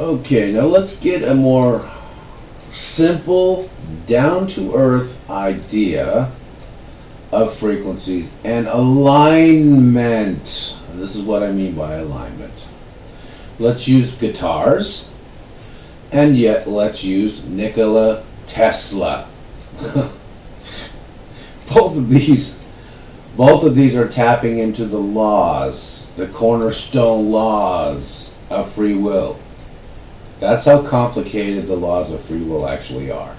Okay, now let's get a more simple, down-to-earth idea of frequencies and alignment. This is what I mean by alignment. Let's use guitars, and yet let's use Nikola Tesla. Both of these are tapping into the laws, the cornerstone laws of free will. That's how complicated the laws of free will actually are.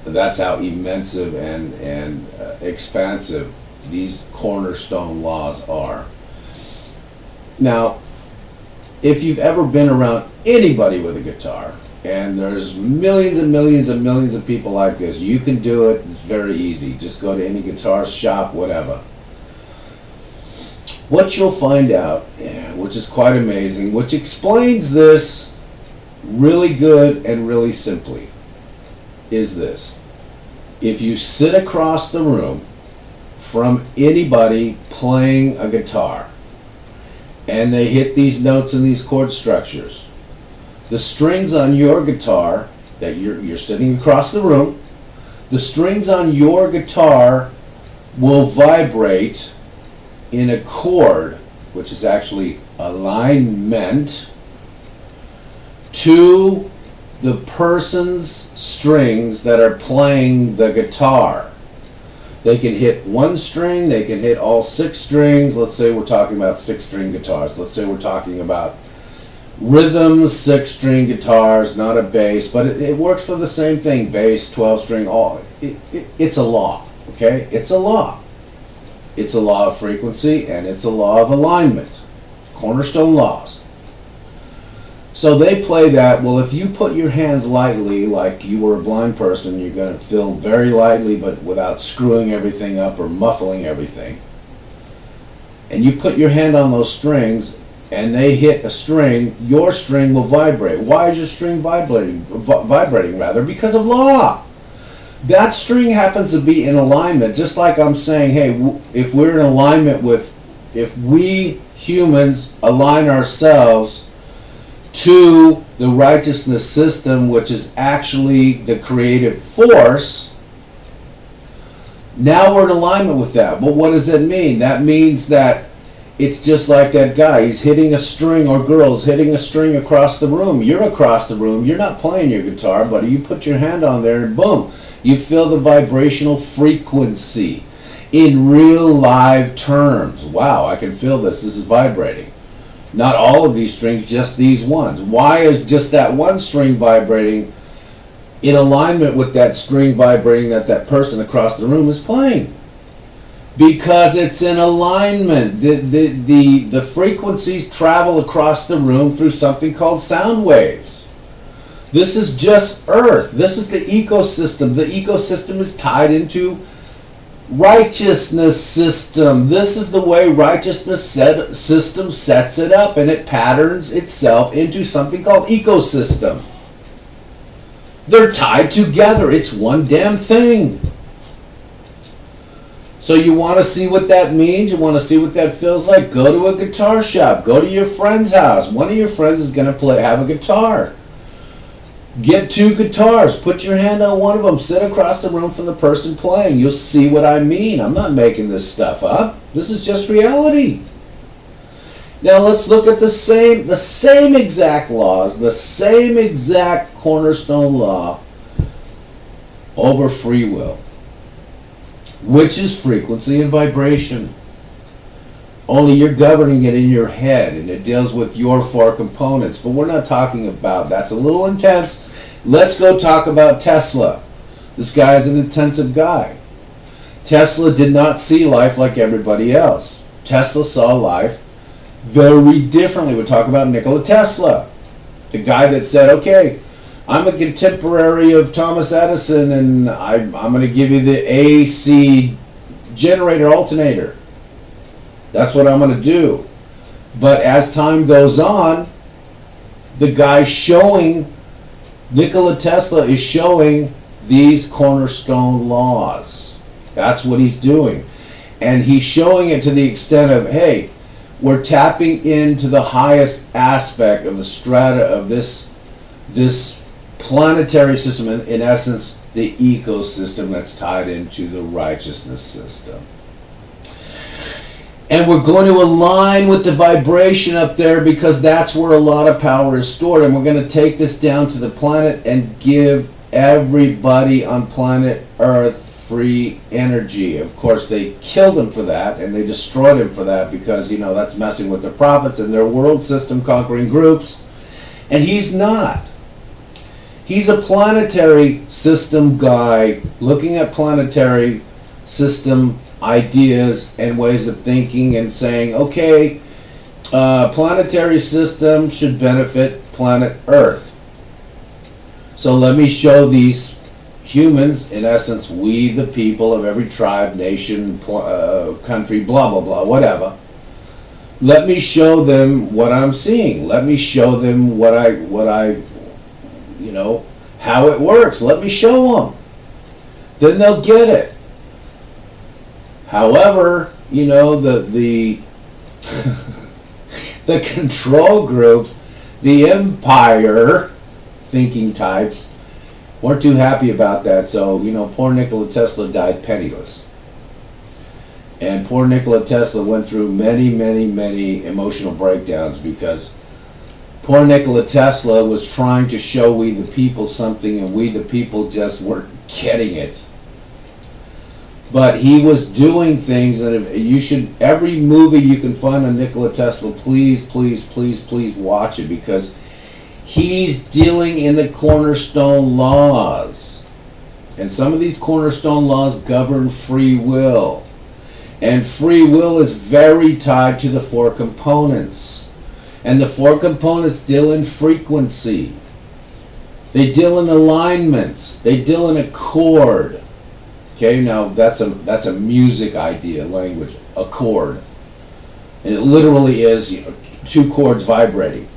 That's how immense and expansive these cornerstone laws are. Now, if you've ever been around anybody with a guitar, and there's millions and millions and millions of people like this, you can do it. It's very easy. Just go to any guitar shop, whatever. What you'll find out, which is quite amazing, which explains this really good and really simply, is this. If you sit across the room from anybody playing a guitar and they hit these notes and these chord structures, the strings on your guitar, that you're sitting across the room, the strings on your guitar will vibrate in a chord, which is actually alignment, to the person's strings that are playing the guitar. They can hit one string, they can hit all 6 strings. Let's say we're talking about 6-string guitars. Let's say we're talking about rhythm 6-string guitars, not a bass, but it works for the same thing. Bass, 12-string, all. It's a law, okay? It's a law. It's a law of frequency, and it's a law of alignment. Cornerstone laws. So they play that. Well, if you put your hands lightly, like you were a blind person, you're going to feel very lightly, but without screwing everything up or muffling everything. And you put your hand on those strings, and they hit a string, your string will vibrate. Why is your string vibrating? Because of law. That string happens to be in alignment, just like I'm saying, hey, if we're in alignment with, if we humans align ourselves to the righteousness system, which is actually the creative force, now we're in alignment with that. But what does that mean? That means that it's just like that guy. He's hitting a string, or girl's hitting a string across the room. You're across the room. You're not playing your guitar, but you put your hand on there and boom, you feel the vibrational frequency in real live terms. Wow, I can feel this. This is vibrating. Not all of these strings, just these ones. Why is just that one string vibrating in alignment with that string vibrating that person across the room is playing? Because it's in alignment. The frequencies travel across the room through something called sound waves. This is just Earth. This is the ecosystem. The ecosystem is tied into righteousness system. This is the way righteousness system sets it up, and it patterns itself into something called ecosystem. They're tied together. It's one damn thing. So you want to see what that means? You want to see what that feels like? Go to a guitar shop. Go to your friend's house. One of your friends is going to have a guitar. Get 2 guitars. Put your hand on one of them. Sit across the room from the person playing. You'll see what I mean. I'm not making this stuff up. This is just reality. Now let's look at the same exact laws, the same exact cornerstone law over free will, which is frequency and vibration. Only you're governing it in your head, and it deals with your 4 components. But we're not talking about, that's a little intense. Let's go talk about Tesla. This guy is an intensive guy. Tesla did not see life like everybody else. Tesla saw life very differently. We're talking about Nikola Tesla, the guy that said, okay, I'm a contemporary of Thomas Edison, and I'm going to give you the AC generator alternator. That's what I'm going to do. But as time goes on, the guy showing, Nikola Tesla is showing these cornerstone laws. That's what he's doing. And he's showing it to the extent of, hey, We're tapping into the highest aspect of the strata of this planetary system, in essence, the ecosystem that's tied into the righteousness system. And we're going to align with the vibration up there because that's where a lot of power is stored. And we're going to take this down to the planet and give everybody on planet Earth free energy. Of course, they killed him for that, and they destroyed him for that because, you know, that's messing with the prophets and their world system conquering groups. And he's not. He's a planetary system guy looking at planetary system ideas and ways of thinking and saying, okay, planetary system should benefit planet Earth. So let me show these humans, in essence, we the people of every tribe, nation, country, blah, blah, blah, whatever. Let me show them what I'm seeing. Let me show them what I, you know, how it works. Let me show them. Then they'll get it. However, you know, the the control groups, the empire thinking types, weren't too happy about that. So, you know, poor Nikola Tesla died penniless. And poor Nikola Tesla went through many, many, many emotional breakdowns because poor Nikola Tesla was trying to show we the people something, and we the people just weren't getting it. But he was doing things, and you should, every movie you can find on Nikola Tesla, please, please, please, please watch it, because he's dealing in the Cornerstone laws. And some of these Cornerstone laws govern free will. And free will is very tied to the four components. And the four components deal in frequency. They deal in alignments. They deal in accord. Okay, now that's a music idea, language, a chord. And it literally is, you know, two chords vibrating.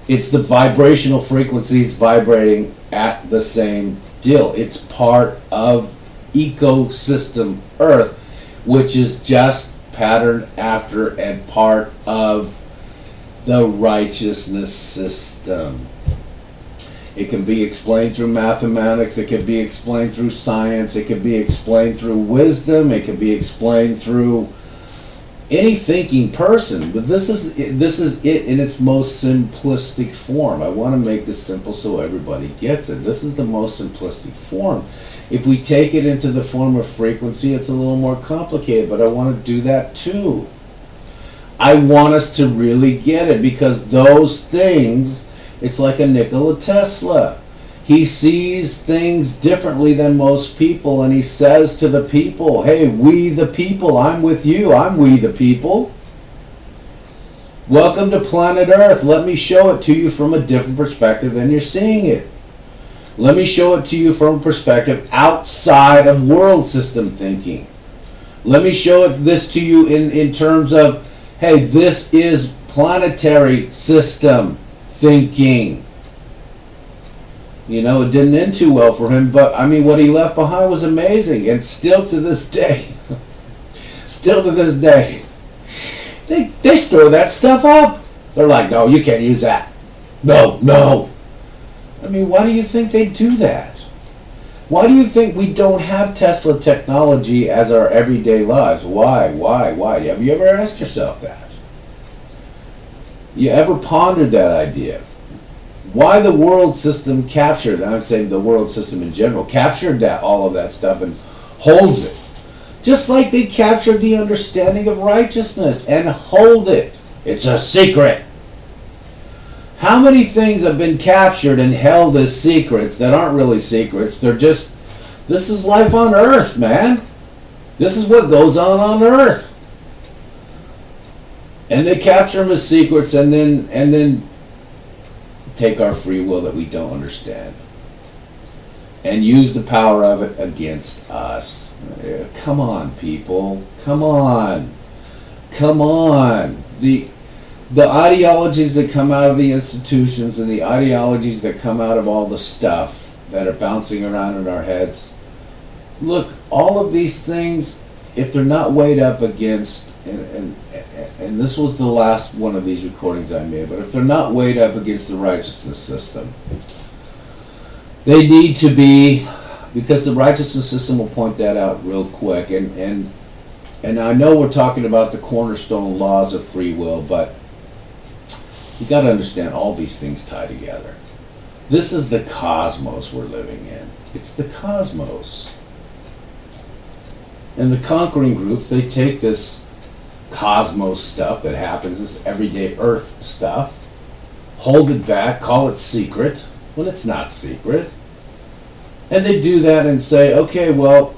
It's the vibrational frequencies vibrating at the same deal. It's part of ecosystem Earth, which is just patterned after and part of the righteousness system. It can be explained through mathematics, it can be explained through science, it can be explained through wisdom, it can be explained through any thinking person. But this is it in its most simplistic form. I want to make this simple so everybody gets it. This is the most simplistic form. If we take it into the form of frequency, it's a little more complicated, but I want to do that too. I want us to really get it, because those things, it's like a Nikola Tesla. He sees things differently than most people, and he says to the people, hey, we the people, I'm with you, I'm we the people. Welcome to planet Earth. Let me show it to you from a different perspective than you're seeing it. Let me show it to you from a perspective outside of world system thinking. Let me show this to you in terms of, hey, this is planetary system thinking. You know, it didn't end too well for him, but I mean, what he left behind was amazing. And still to this day, they store that stuff up. They're like, no, you can't use that. No. I mean, why do you think they do that? Why do you think we don't have Tesla technology as our everyday lives? Why? Have you ever asked yourself that? You ever pondered that idea? Why the world system captured, and I'm saying the world system in general, captured that, all of that stuff, and holds it. Just like they captured the understanding of righteousness and hold it. It's a secret. How many things have been captured and held as secrets that aren't really secrets? They're just, this is life on Earth, man. This is what goes on Earth. And they capture them as secrets, and then take our free will that we don't understand and use the power of it against us. Come on, people. Come on. The ideologies that come out of the institutions and the ideologies that come out of all the stuff that are bouncing around in our heads. Look, all of these things, if they're not weighed up against, and this was the last one of these recordings I made, but if they're not weighed up against the righteousness system, they need to be, because the righteousness system will point that out real quick. And I know we're talking about the cornerstone laws of free will, but you got to understand all these things tie together. This is the cosmos we're living in. It's the cosmos. And the conquering groups, they take this cosmos stuff that happens, this everyday earth stuff, hold it back, call it secret, when it's not secret. And they do that and say, okay, well,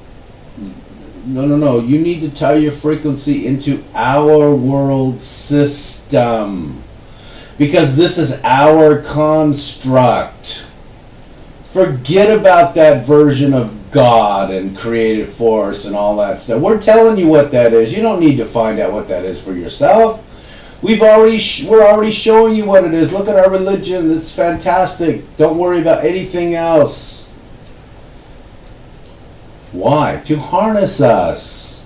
no, you need to tie your frequency into our world system, because this is our construct. Forget about that version of God and creative force and all that stuff. We're telling you what that is. You don't need to find out what that is for yourself. We're already showing you what it is. Look at our religion. It's fantastic. Don't worry about anything else. Why? To harness us.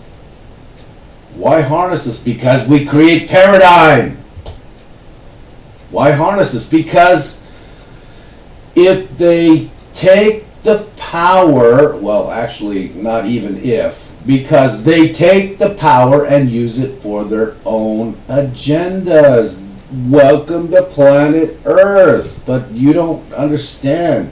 Why harness us? Because we create paradigm. Why harness us? Because if they take the power, well, actually, not even if, because they take the power and use it for their own agendas. Welcome to planet Earth. But you don't understand.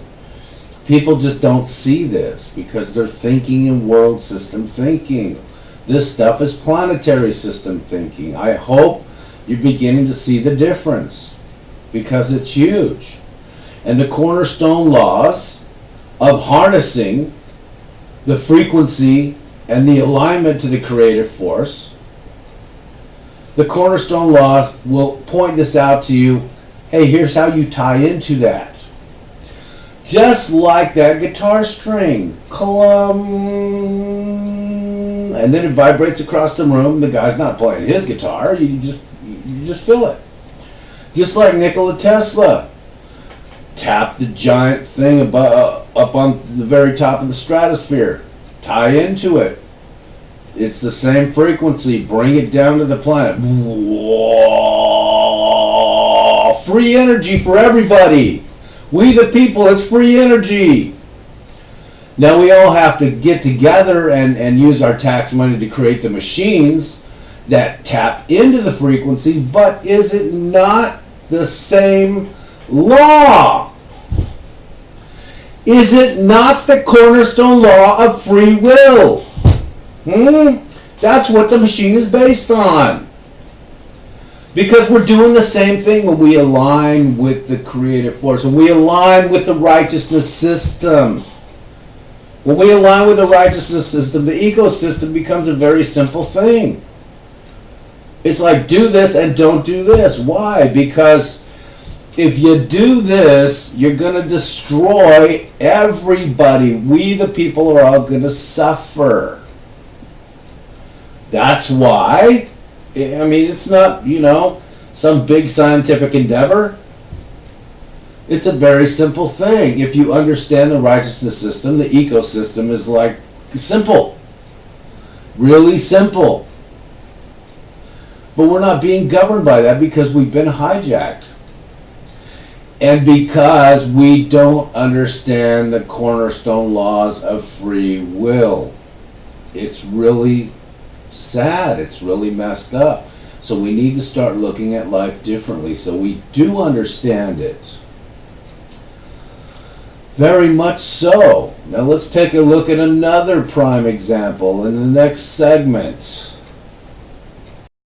People just don't see this because they're thinking in world system thinking. This stuff is planetary system thinking. I hope you're beginning to see the difference, because it's huge. And the cornerstone laws of harnessing the frequency and the alignment to the creative force, the cornerstone laws will point this out to you. Hey, here's how you tie into that. Just like that guitar string. And then it vibrates across the room. The guy's not playing his guitar. You just feel it. Just like Nikola Tesla. Tap the giant thing up on the very top of the stratosphere. Tie into it. It's the same frequency. Bring it down to the planet. Whoa. Free energy for everybody. We the people, it's free energy. Now we all have to get together and use our tax money to create the machines that tap into the frequency, but is it not the same law? Is it not the cornerstone law of free will? That's what the machine is based on. Because we're doing the same thing when we align with the creative force, when we align with the righteousness system. When we align with the righteousness system, the ecosystem becomes a very simple thing. It's like, do this and don't do this. Why? Because if you do this, you're going to destroy everybody. We, the people, are all going to suffer. That's why. I mean, it's not, some big scientific endeavor. It's a very simple thing. If you understand the righteousness system, the ecosystem is like simple. Really simple. But we're not being governed by that because we've been hijacked. And because we don't understand the cornerstone laws of free will. It's really sad. It's really messed up. So we need to start looking at life differently so we do understand it. Very much so. Now let's take a look at another prime example in the next segment.